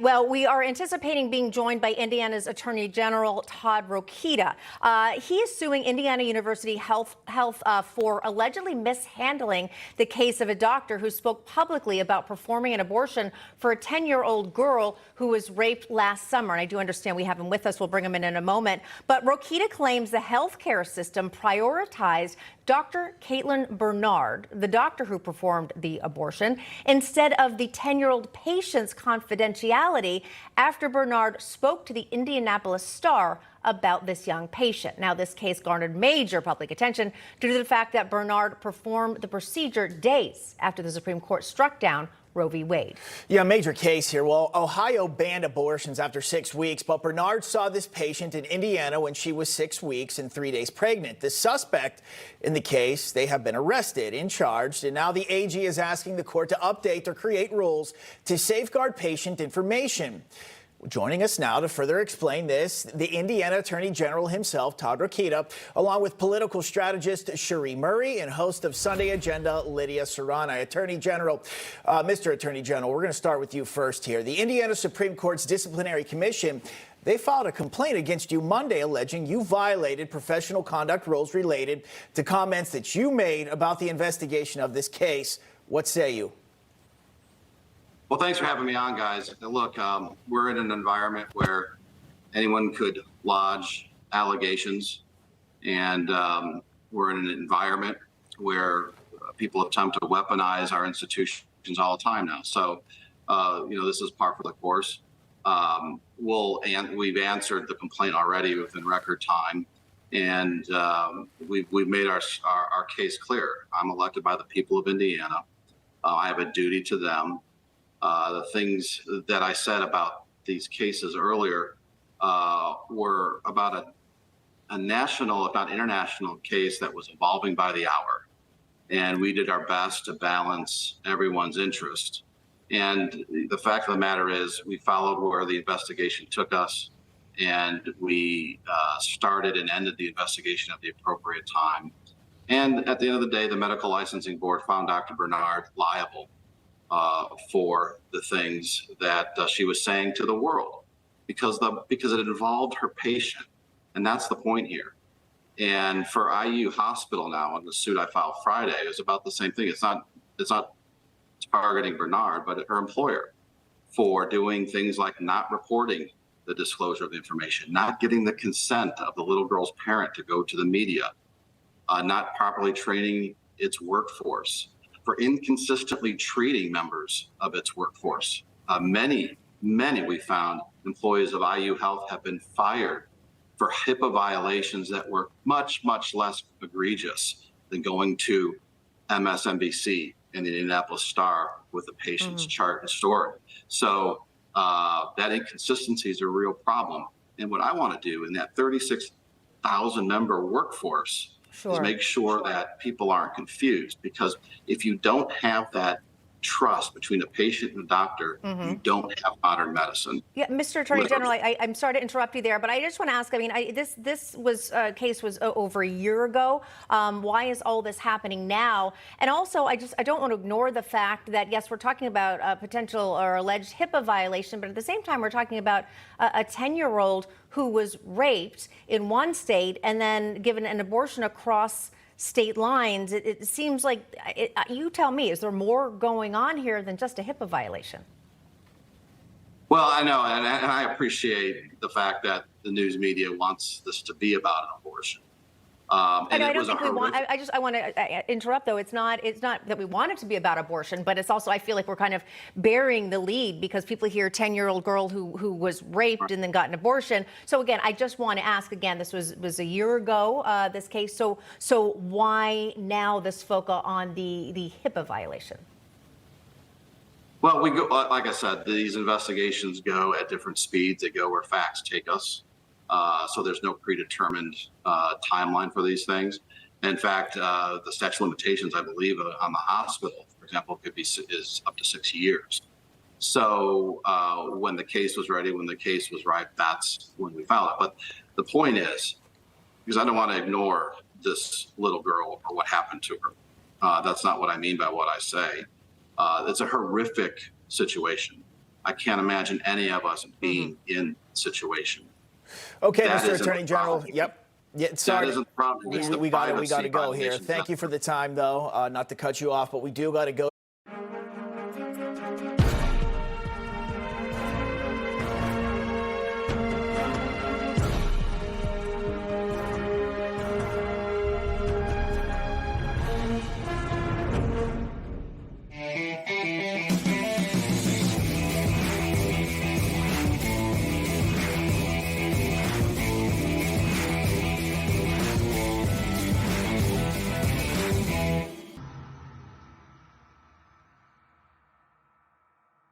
Well, we are anticipating being joined by Indiana's Attorney General Todd Rokita. He is suing Indiana University Health for allegedly mishandling the case of a doctor who spoke publicly about performing an abortion for a 10-year-old girl who was raped last summer. And I do understand we have him with us. We'll bring him in a moment. But Rokita claims the healthcare system prioritized Dr. Caitlin Bernard, the doctor who performed the abortion, instead of the 10-year-old patient's confidentiality after Bernard spoke to the Indianapolis Star about this young patient. Now, this case garnered major public attention due to the fact that Bernard performed the procedure days after the Supreme Court struck down Roe v. Wade. Yeah, major case here. Well, Ohio banned abortions after 6 weeks, but Bernard saw this patient in Indiana when she was 6 weeks and 3 days pregnant. The suspect in the case, they have been arrested and charged, and now the AG is asking the court to update or create rules to safeguard patient information. Joining us now to further explain this, the Indiana Attorney General himself, Todd Rokita, along with political strategist Cherie Murray and host of Sunday Agenda, Lydia Serrani. Attorney General, Mr. Attorney General, we're going to start with you first here. The Indiana Supreme Court's Disciplinary Commission, they filed a complaint against you Monday alleging you violated professional conduct rules related to comments that you made about the investigation of this case. What say you? Well, thanks for having me on, guys. Look, we're in an environment where anyone could lodge allegations, and we're in an environment where people attempt to weaponize our institutions all the time now. So, this is par for the course. We've answered the complaint already within record time, and we've made our case clear. I'm elected by the people of Indiana. I have a duty to them. The things that I said about these cases earlier were about a national, if not international, case that was evolving by the hour. And we did our best to balance everyone's interest. And the fact of the matter is we followed where the investigation took us, and we started and ended the investigation at the appropriate time. And at the end of the day, the Medical Licensing Board found Dr. Bernard liable for the things that she was saying to the world, because it involved her patient, and that's the point here. And for IU Hospital now, in the suit I filed Friday, is about the same thing. It's not targeting Bernard, but her employer for doing things like not reporting the disclosure of the information, not getting the consent of the little girl's parent to go to the media, not properly training its workforce, for inconsistently treating members of its workforce. Many, we found, employees of IU Health have been fired for HIPAA violations that were much, much less egregious than going to MSNBC and the Indianapolis Star with the patient's chart and story. So that inconsistency is a real problem. And what I want to do in that 36,000 member workforce is make sure that people aren't confused, because if you don't have that trust between a patient and a doctor, you don't have modern medicine. Yeah, Mr. Attorney General, I'm sorry to interrupt you there, but I just want to ask, this case was over a year ago. Why is all this happening now? And also, I don't want to ignore the fact that, yes, we're talking about a potential or alleged HIPAA violation, but at the same time, we're talking about a 10-year-old who was raped in one state and then given an abortion across state lines. It seems like, you tell me, is there more going on here than just a HIPAA violation? Well, I know, and I appreciate the fact that the news media wants this to be about an abortion. And I don't think we want. I want to interrupt, though. It's not that we want it to be about abortion, but it's also, I feel like we're kind of burying the lead because people hear 10-year-old girl who was raped and then got an abortion. So again, I just want to ask again. This was a year ago. This case. So why now this focus on the HIPAA violation? Well, we go, like I said, these investigations go at different speeds. They go where facts take us. So there's no predetermined timeline for these things. In fact, the statute of limitations, I believe, on the hospital, for example, is up to 6 years. So when the case was ready, when the case was right, that's when we filed it. But the point is, because I don't want to ignore this little girl or what happened to her. That's not what I mean by what I say. It's a horrific situation. I can't imagine any of us being in the situation. Okay, That Mr. isn't Attorney the General. problem. Yep. Yeah, sorry. That isn't the problem. It's the We got to privacy go here. violations Thank you for the time, though. Not to cut you off, but we do got to go.